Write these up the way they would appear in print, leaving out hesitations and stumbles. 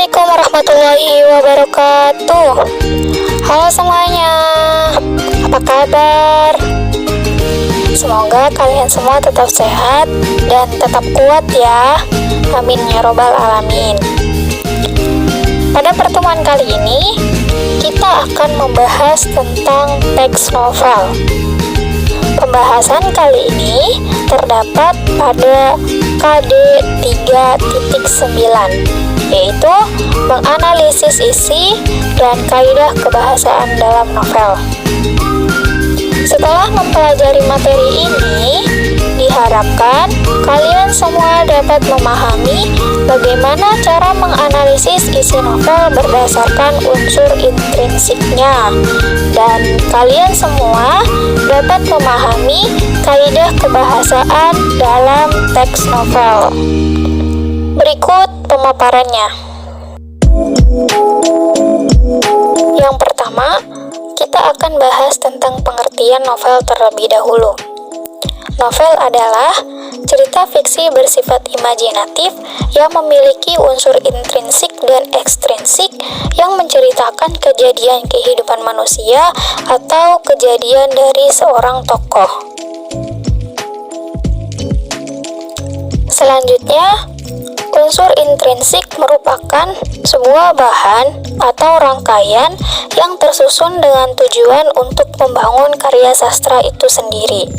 Assalamualaikum warahmatullahi wabarakatuh. Halo semuanya, apa kabar? Semoga kalian semua tetap sehat dan tetap kuat ya. Amin ya robbal alamin. Pada pertemuan kali ini, kita akan membahas tentang teks novel. Pembahasan kali ini terdapat pada KD 3.9, yaitu menganalisis isi dan kaidah kebahasaan dalam novel. Setelah mempelajari materi ini, diharapkan kalian semua dapat memahami bagaimana cara menganalisis isi novel berdasarkan unsur intrinsiknya, dan kalian semua dapat memahami kaidah kebahasaan dalam teks novel. Berikut pemaparannya. Yang pertama, kita akan bahas tentang pengertian novel terlebih dahulu. Novel adalah cerita fiksi bersifat imajinatif yang memiliki unsur intrinsik dan ekstrinsik yang menceritakan kejadian kehidupan manusia atau kejadian dari seorang tokoh. Selanjutnya, unsur intrinsik merupakan sebuah bahan atau rangkaian yang tersusun dengan tujuan untuk membangun karya sastra itu sendiri.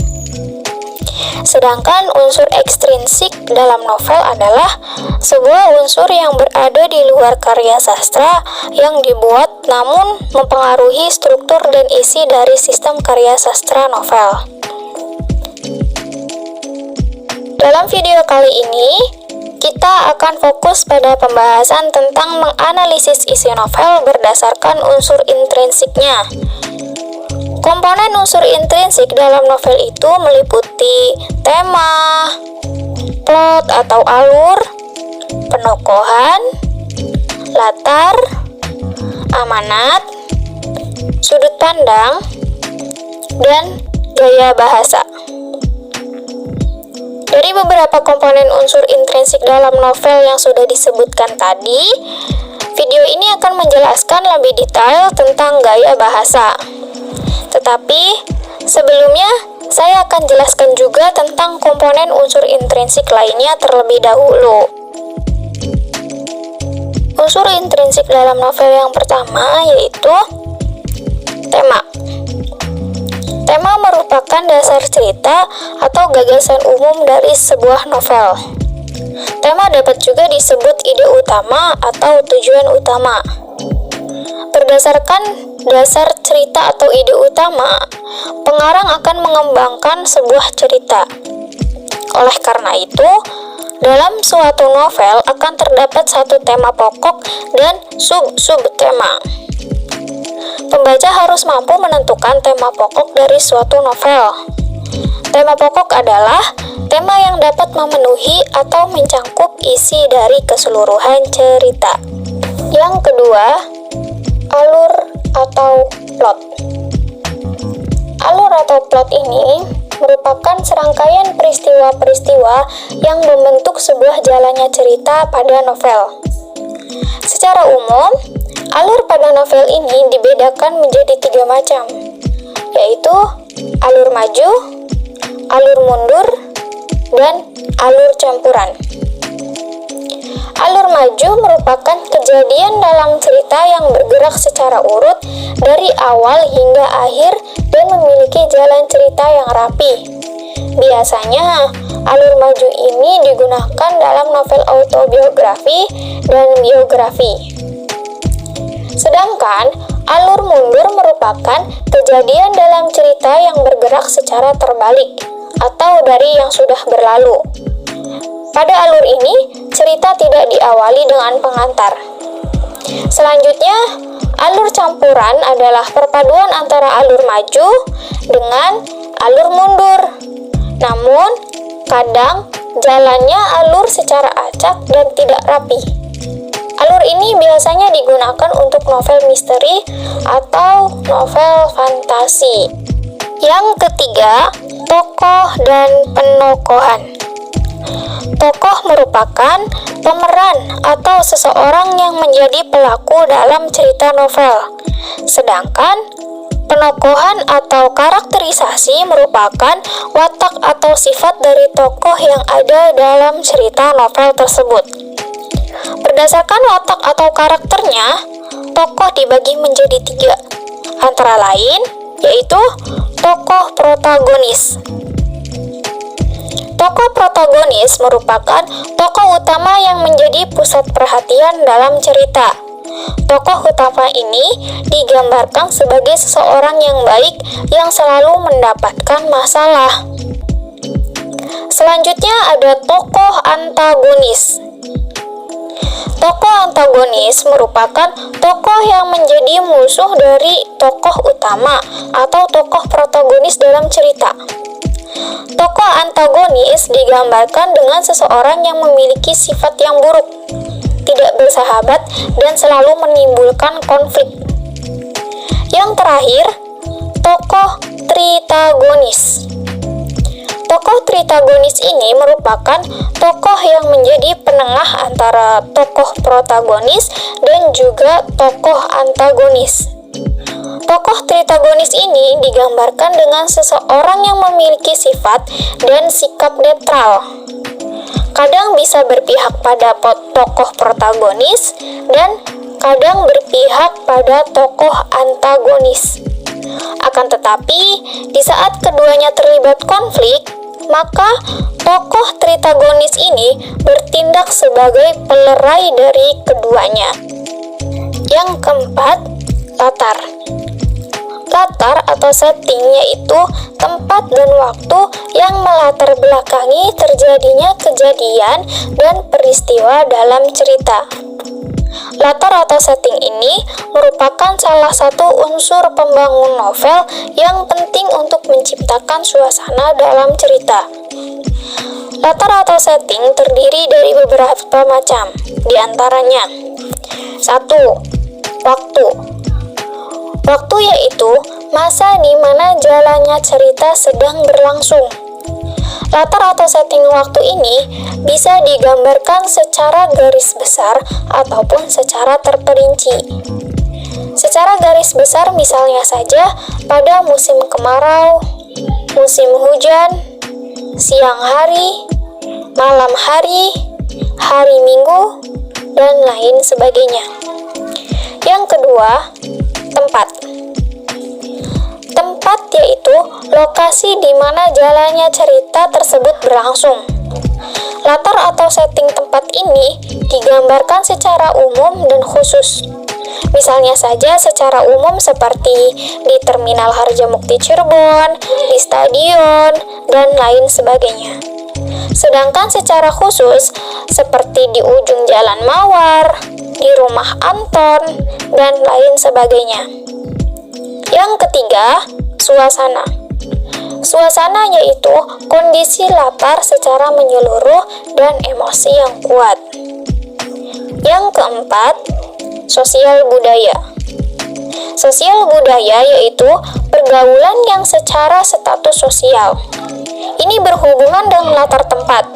Sedangkan unsur ekstrinsik dalam novel adalah sebuah unsur yang berada di luar karya sastra yang dibuat namun mempengaruhi struktur dan isi dari sistem karya sastra novel. Dalam video kali ini, kita akan fokus pada pembahasan tentang menganalisis isi novel berdasarkan unsur intrinsiknya. Komponen unsur intrinsik dalam novel itu meliputi tema, plot atau alur, penokohan, latar, amanat, sudut pandang, dan gaya bahasa. Dari beberapa komponen unsur intrinsik dalam novel yang sudah disebutkan tadi, video ini akan menjelaskan lebih detail tentang gaya bahasa. Tetapi, sebelumnya saya akan jelaskan juga tentang komponen unsur intrinsik lainnya terlebih dahulu. Unsur intrinsik dalam novel yang pertama yaitu tema. Tema merupakan dasar cerita atau gagasan umum dari sebuah novel. Tema dapat juga disebut ide utama atau tujuan utama. Berdasarkan dasar cerita atau ide utama, pengarang akan mengembangkan sebuah cerita. Oleh karena itu, dalam suatu novel akan terdapat satu tema pokok dan sub-tema. Pembaca harus mampu menentukan tema pokok dari suatu novel. Tema pokok adalah tema yang dapat memenuhi atau mencangkup isi dari keseluruhan cerita. Yang kedua, alur atau plot. Alur atau plot ini merupakan serangkaian peristiwa-peristiwa yang membentuk sebuah jalannya cerita pada novel. Secara umum, alur pada novel ini dibedakan menjadi 3 macam, yaitu alur maju, alur mundur, dan alur campuran. Alur maju merupakan kejadian dalam cerita yang bergerak secara urut dari awal hingga akhir dan memiliki jalan cerita yang rapi. Biasanya, alur maju ini digunakan dalam novel autobiografi dan biografi. Sedangkan, alur mundur merupakan kejadian dalam cerita yang bergerak secara terbalik atau dari yang sudah berlalu. Pada alur ini, cerita tidak diawali dengan pengantar. Selanjutnya, alur campuran adalah perpaduan antara alur maju dengan alur mundur. Namun, kadang jalannya alur secara acak dan tidak rapi. Alur ini biasanya digunakan untuk novel misteri atau novel fantasi. Yang ketiga, tokoh dan penokohan. Tokoh merupakan pemeran atau seseorang yang menjadi pelaku dalam cerita novel. Sedangkan penokohan atau karakterisasi merupakan watak atau sifat dari tokoh yang ada dalam cerita novel tersebut. Berdasarkan watak atau karakternya, tokoh dibagi menjadi 3, antara lain yaitu tokoh protagonis. Tokoh protagonis merupakan tokoh utama yang menjadi pusat perhatian dalam cerita. Tokoh utama ini digambarkan sebagai seseorang yang baik yang selalu mendapatkan masalah. Selanjutnya ada tokoh antagonis. Tokoh antagonis merupakan tokoh yang menjadi musuh dari tokoh utama atau tokoh protagonis dalam cerita. Tokoh antagonis digambarkan dengan seseorang yang memiliki sifat yang buruk, tidak bersahabat, dan selalu menimbulkan konflik. Yang terakhir, tokoh tritagonis. Tokoh tritagonis ini merupakan tokoh yang menjadi penengah antara tokoh protagonis dan juga tokoh antagonis. Tokoh tritagonis ini digambarkan dengan seseorang yang memiliki sifat dan sikap netral. Kadang bisa berpihak pada tokoh protagonis dan kadang berpihak pada tokoh antagonis. Akan tetapi, di saat keduanya terlibat konflik, maka tokoh tritagonis ini bertindak sebagai pelerai dari keduanya. Yang keempat, latar. Latar atau setting yaitu tempat dan waktu yang melatar belakangi terjadinya kejadian dan peristiwa dalam cerita. Latar atau setting ini merupakan salah satu unsur pembangun novel yang penting untuk menciptakan suasana dalam cerita. Latar atau setting terdiri dari beberapa macam, di antaranya 1. Waktu. Waktu yaitu masa di mana jalannya cerita sedang berlangsung. Latar atau setting waktu ini bisa digambarkan secara garis besar ataupun secara terperinci. Secara garis besar misalnya saja pada musim kemarau, musim hujan, siang hari, malam hari, hari Minggu, dan lain sebagainya. Yang kedua, tempat. Tempat yaitu lokasi di mana jalannya cerita tersebut berlangsung. Latar atau setting tempat ini digambarkan secara umum dan khusus. Misalnya saja secara umum seperti di Terminal Harjamukti Cirebon, di stadion, dan lain sebagainya. Sedangkan secara khusus seperti di ujung Jalan Mawar, di rumah Anton, dan lain sebagainya. Yang ketiga, suasana. Suasana yaitu kondisi latar secara menyeluruh dan emosi yang kuat. Yang keempat, sosial budaya. Sosial budaya yaitu pergaulan yang secara status sosial. Ini berhubungan dengan latar tempat,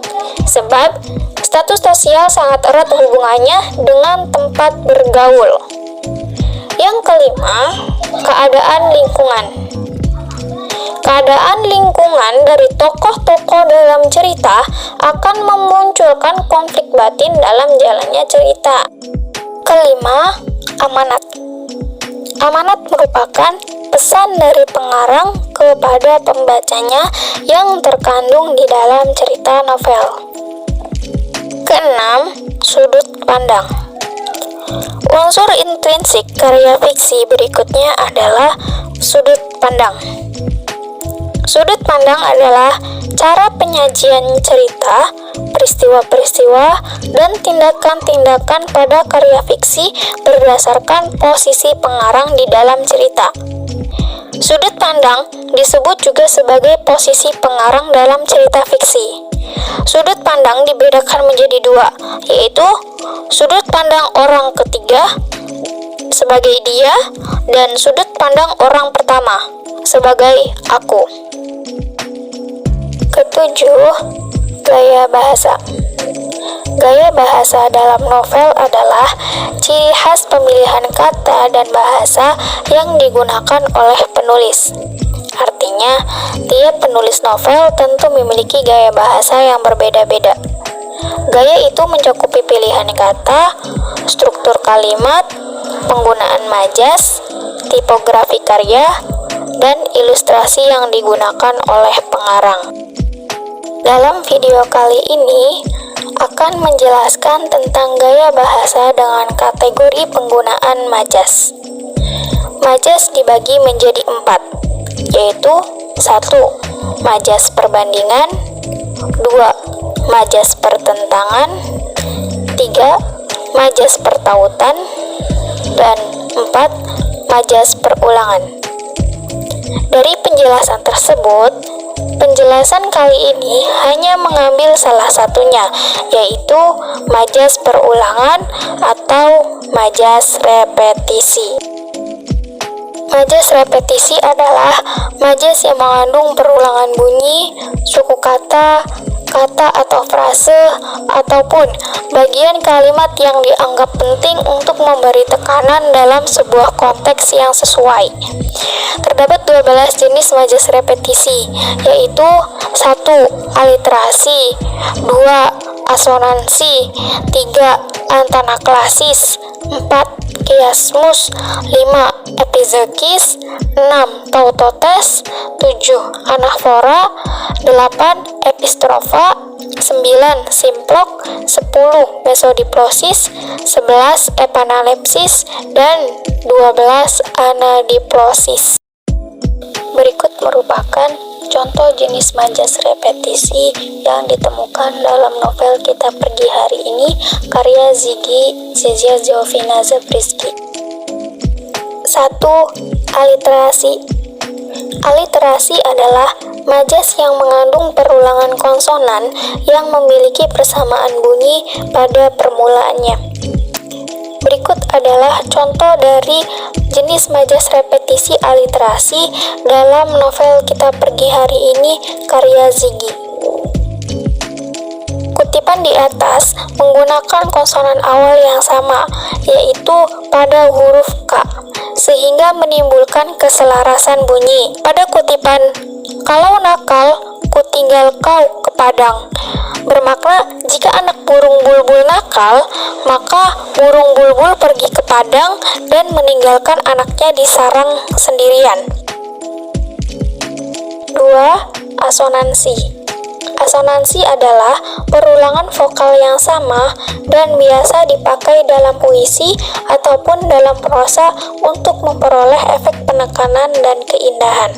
sebab status sosial sangat erat hubungannya dengan tempat bergaul. Yang kelima, keadaan lingkungan. Keadaan lingkungan dari tokoh-tokoh dalam cerita akan memunculkan konflik batin dalam jalannya cerita. Kelima, amanat. Amanat merupakan pesan dari pengarang kepada pembacanya yang terkandung di dalam cerita novel. Keenam, sudut pandang. Unsur intrinsik karya fiksi berikutnya adalah sudut pandang. Sudut pandang adalah cara penyajian cerita, peristiwa-peristiwa, dan tindakan-tindakan pada karya fiksi berdasarkan posisi pengarang di dalam cerita. Sudut pandang disebut juga sebagai posisi pengarang dalam cerita fiksi. Sudut pandang dibedakan menjadi 2, yaitu sudut pandang orang ketiga sebagai dia dan sudut pandang orang pertama sebagai aku. Ketujuh, gaya bahasa. Gaya bahasa dalam novel adalah ciri khas pemilihan kata dan bahasa yang digunakan oleh penulis. Artinya, tiap penulis novel tentu memiliki gaya bahasa yang berbeda-beda. Gaya itu mencakupi pilihan kata, struktur kalimat, penggunaan majas, tipografi karya, dan ilustrasi yang digunakan oleh pengarang. Dalam video kali ini akan menjelaskan tentang gaya bahasa dengan kategori penggunaan majas. Majas dibagi menjadi 4, yaitu 1. Majas perbandingan, 2. Majas pertentangan, 3. Majas pertautan, dan 4. Majas perulangan. Dari penjelasan tersebut, penjelasan kali ini hanya mengambil salah satunya, yaitu majas perulangan atau majas repetisi. Majas repetisi adalah majas yang mengandung perulangan bunyi, suku kata, kata atau frase, ataupun bagian kalimat yang dianggap penting untuk memberi tekanan dalam sebuah konteks yang sesuai. Terdapat 12 jenis majas repetisi, yaitu 1. Aliterasi, 2. Asonansi, 3. Antanaklasis, 4. Kiasmus, 5. Epizekis, 6. Tautotes, 7. Anafora, 8. Epistrofa, 9. Simplok, 10. Mesodiplosis, 11. Epanalepsis, dan 12. Anadiplosis. Berikut merupakan contoh jenis majas repetisi yang ditemukan dalam novel Kita Pergi Hari Ini karya Zizia Jovina Zabriskie. 1. Aliterasi. Aliterasi adalah majas yang mengandung perulangan konsonan yang memiliki persamaan bunyi pada permulaannya. Berikut adalah contoh dari jenis majas repetisi aliterasi dalam novel Kita Pergi Hari Ini karya Ziggy. Kutipan di atas menggunakan konsonan awal yang sama, yaitu pada huruf K, sehingga menimbulkan keselarasan bunyi. Pada kutipan, "Kalau nakal, ku tinggal kau ke Padang," bermakna jika anak burung bulbul nakal, maka burung bulbul pergi ke Padang dan meninggalkan anaknya di sarang sendirian. 2. Asonansi. Asonansi adalah perulangan vokal yang sama dan biasa dipakai dalam puisi ataupun dalam prosa untuk memperoleh efek penekanan dan keindahan.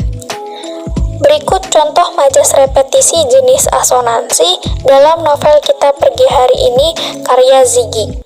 Berikut contoh majas repetisi jenis asonansi dalam novel Kita Pergi Hari Ini karya Ziggy.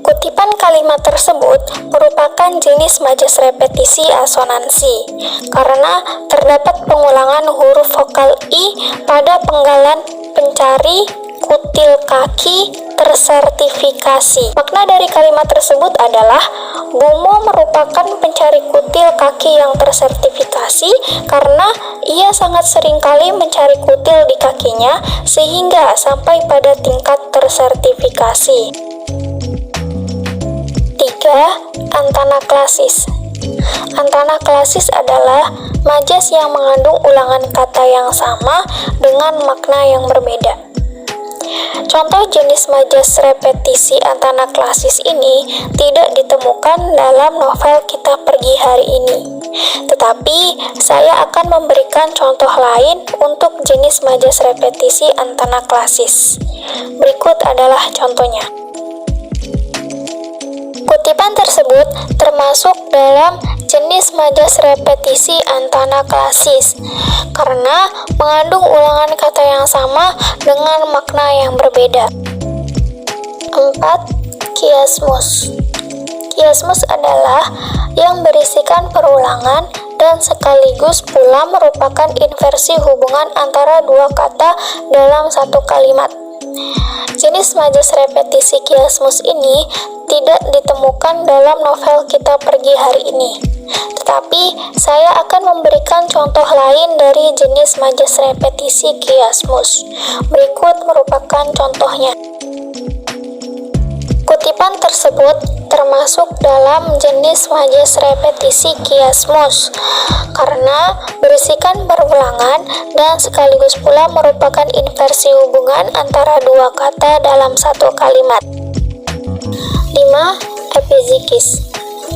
Kutipan kalimat tersebut merupakan jenis majas repetisi asonansi karena terdapat pengulangan huruf vokal I pada penggalan pencari kutil kaki tersertifikasi. Makna dari kalimat tersebut adalah Bumo merupakan pencari kutil kaki yang tersertifikasi karena ia sangat seringkali mencari kutil di kakinya sehingga sampai pada tingkat tersertifikasi. 3. Antanaklasis. Antanaklasis adalah majas yang mengandung ulangan kata yang sama dengan makna yang berbeda. Contoh jenis majas repetisi antanaklasis ini tidak ditemukan dalam novel Kita Pergi Hari Ini. Tetapi, saya akan memberikan contoh lain untuk jenis majas repetisi antanaklasis. Berikut adalah contohnya. Kutipan tersebut termasuk dalam jenis majas repetisi antanaklasis karena mengandung ulangan kata yang sama dengan makna yang berbeda. 4. Kiasmus. Kiasmus adalah yang berisikan perulangan dan sekaligus pula merupakan inversi hubungan antara dua kata dalam satu kalimat. Jenis majas repetisi kiasmus ini tidak ditemukan dalam novel Kita Pergi Hari Ini. Tetapi, saya akan memberikan contoh lain dari jenis majas repetisi kiasmus. Berikut merupakan contohnya. Kutipan tersebut termasuk dalam jenis majas repetisi kiasmus karena berisikan berulangan dan sekaligus pula merupakan inversi hubungan antara dua kata dalam satu kalimat. 5. Epizikis.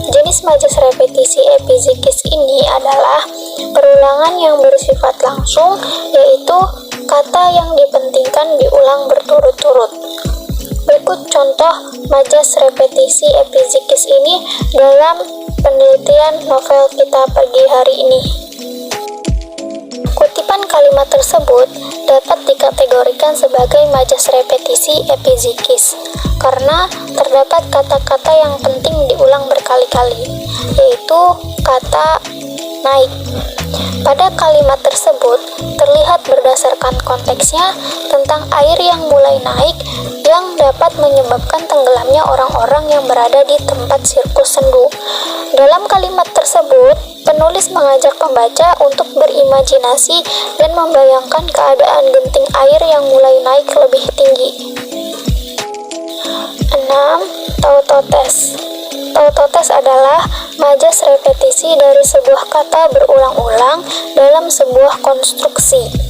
Jenis majas repetisi epizikis ini adalah perulangan yang bersifat langsung, yaitu kata yang dipentingkan diulang berturut-turut. Berikut contoh majas repetisi epizikis ini dalam penelitian novel kita pagi hari ini. Kutipan kalimat tersebut dapat dikategorikan sebagai majas repetisi epizikis karena terdapat kata-kata yang penting diulang berkali-kali, yaitu kata naik. Pada kalimat tersebut terlihat berdasarkan konteksnya tentang air yang mulai naik yang dapat menyebabkan tenggelamnya orang-orang yang berada di tempat sirkus sendu. Dalam kalimat tersebut, penulis mengajak pembaca untuk berimajinasi dan membayangkan keadaan genting air yang mulai naik lebih tinggi. 6. Tautotes. Tautotes adalah majas repetisi dari sebuah kata berulang-ulang dalam sebuah konstruksi.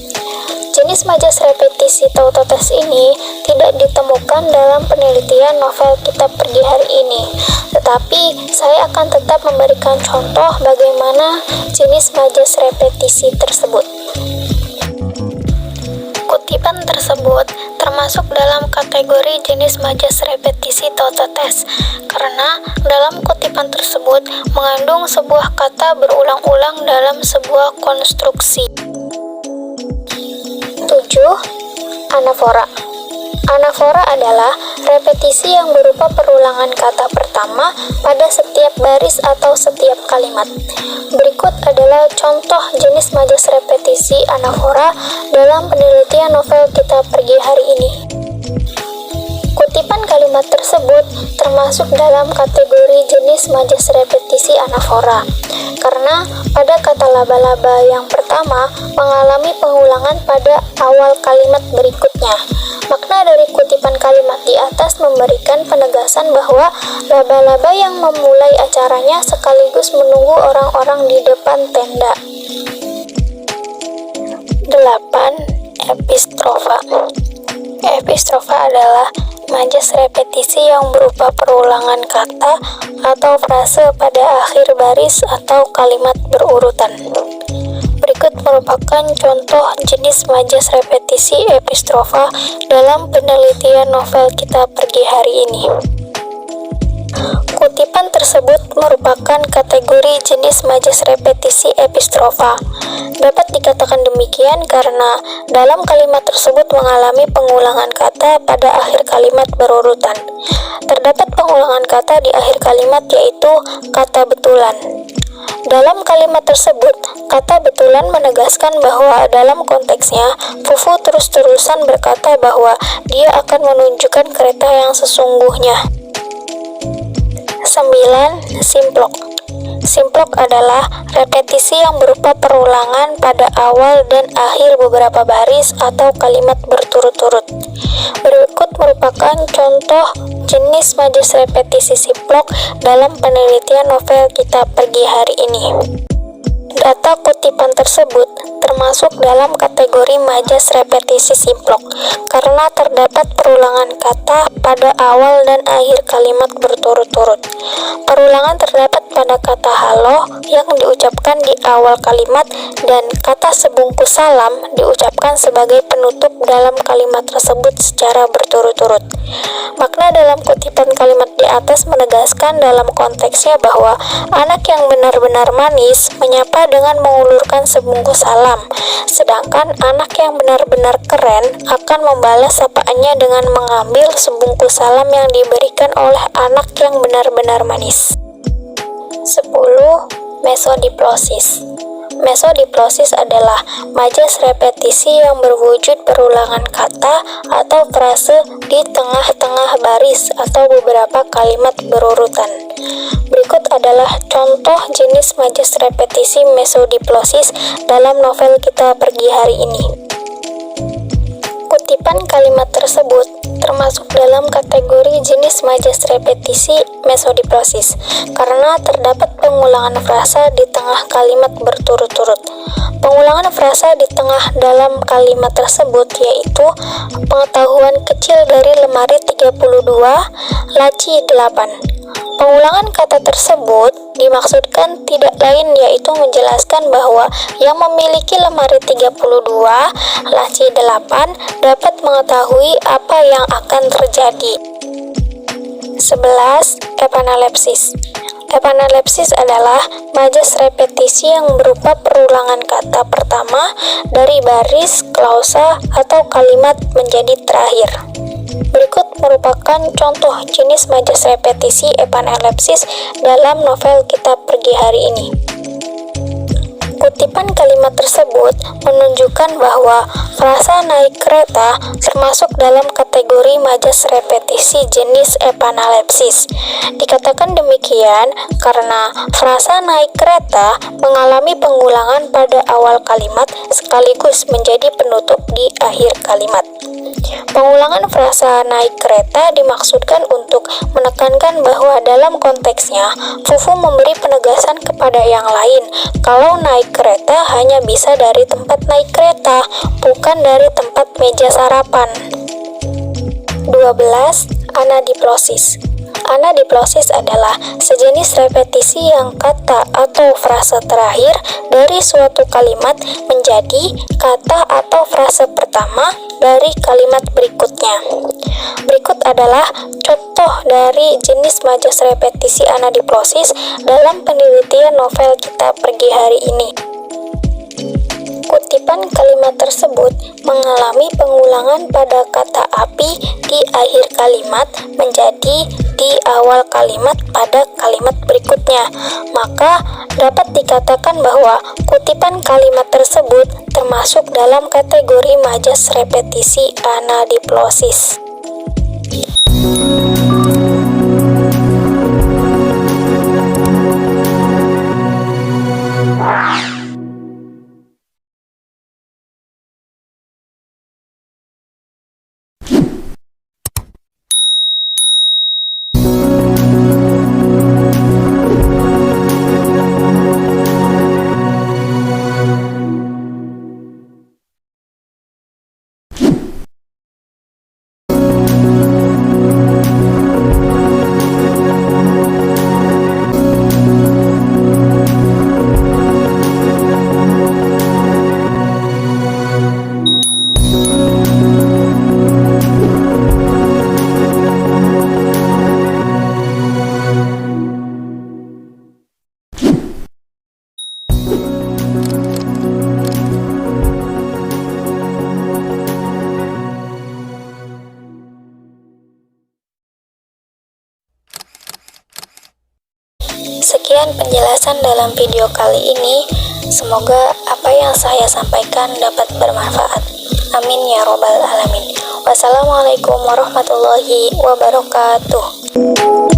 Jenis majas repetisi tautotes ini tidak ditemukan dalam penelitian novel kita pergi hari ini, tetapi saya akan tetap memberikan contoh bagaimana jenis majas repetisi tersebut. Kutipan tersebut termasuk dalam kategori jenis majas repetisi tautotes karena dalam kutipan tersebut mengandung sebuah kata berulang-ulang dalam sebuah konstruksi. 7. Anafora. Anafora adalah repetisi yang berupa perulangan kata pertama pada setiap baris atau setiap kalimat. Berikut adalah contoh jenis majas repetisi anafora dalam penelitian novel kita pergi hari ini. Kutipan kalimat tersebut termasuk dalam kategori jenis majas repetisi anafora karena pada kata laba-laba yang pertama mengalami pengulangan pada awal kalimat berikutnya. Makna dari kutipan kalimat di atas memberikan penegasan bahwa laba-laba yang memulai acaranya sekaligus menunggu orang-orang di depan tenda. 8. Epistrofa. Epistrofa adalah majas repetisi yang berupa perulangan kata atau frase pada akhir baris atau kalimat berurutan. Berikut merupakan contoh jenis majas repetisi epistrofa dalam penelitian novel kita pergi hari ini. Kutipan tersebut merupakan kategori jenis majas repetisi epistrofa. Dapat dikatakan demikian karena dalam kalimat tersebut mengalami pengulangan kata pada akhir kalimat berurutan. Terdapat pengulangan kata di akhir kalimat yaitu kata betulan. Dalam kalimat tersebut, kata betulan menegaskan bahwa dalam konteksnya, Fufu terus-terusan berkata bahwa dia akan menunjukkan kereta yang sesungguhnya. 9. Simplok. Simplok adalah repetisi yang berupa perulangan pada awal dan akhir beberapa baris atau kalimat berturut-turut. Berikut merupakan contoh jenis majas repetisi simplok dalam penelitian novel kita pergi hari ini. Data kutipan tersebut termasuk dalam kategori majas repetisi simplok karena terdapat perulangan kata pada awal dan akhir kalimat berturut-turut. Perulangan terdapat pada kata halo yang diucapkan di awal kalimat dan kata sebungkus salam diucapkan sebagai penutup dalam kalimat tersebut secara berturut-turut. Makna dalam kutipan kalimat di atas menegaskan dalam konteksnya bahwa anak yang benar-benar manis menyapa dengan mengulurkan sebungkus salam, sedangkan anak yang benar-benar keren akan membalas sapaannya dengan mengambil sebungkus salam yang diberikan oleh anak yang benar-benar manis. 10. Mesodiplosis. Mesodiplosis adalah majas repetisi yang berwujud perulangan kata atau frase di tengah-tengah baris atau beberapa kalimat berurutan. Berikut adalah contoh jenis majas repetisi mesodiplosis dalam novel kita pergi hari ini. Kutipan kalimat tersebut termasuk dalam kategori jenis majas repetisi mesodiplosis karena terdapat pengulangan frasa di tengah kalimat berturut-turut. Pengulangan frasa di tengah dalam kalimat tersebut yaitu pengetahuan kecil dari lemari 32, laci 8. Pengulangan kata tersebut dimaksudkan tidak lain yaitu menjelaskan bahwa yang memiliki lemari 32, laci 8 dapat mengetahui apa yang akan terjadi. 11. Epanalepsis. Epanalepsis adalah majas repetisi yang berupa perulangan kata pertama dari baris, klausa, atau kalimat menjadi terakhir. Berikut merupakan contoh jenis majas repetisi epanalepsis dalam novel kita pergi hari ini. Kutipan kalimat tersebut menunjukkan bahwa frasa naik kereta termasuk dalam kategori majas repetisi jenis epanalepsis. Dikatakan demikian karena frasa naik kereta mengalami pengulangan pada awal kalimat sekaligus menjadi penutup di akhir kalimat. Pengulangan frasa naik kereta dimaksudkan untuk menekankan bahwa dalam konteksnya, Fufu memberi penegasan kepada yang lain kalau naik kereta hanya bisa dari tempat naik kereta, bukan dari tempat meja sarapan. 12. Anadiplosis. Anadiplosis adalah sejenis repetisi yang kata atau frase terakhir dari suatu kalimat menjadi kata atau frase pertama dari kalimat berikutnya. Berikut adalah contoh dari jenis majas repetisi anadiplosis dalam penelitian novel kita pergi hari ini. Kutipan kalimat tersebut mengalami pengulangan pada kata api di akhir kalimat menjadi di awal kalimat pada kalimat berikutnya. Maka dapat dikatakan bahwa kutipan kalimat tersebut termasuk dalam kategori majas repetisi anadiplosis. Sekian penjelasan dalam video kali ini. Semoga apa yang saya sampaikan dapat bermanfaat. Amin ya robbal alamin. Wassalamualaikum warahmatullahi wabarakatuh.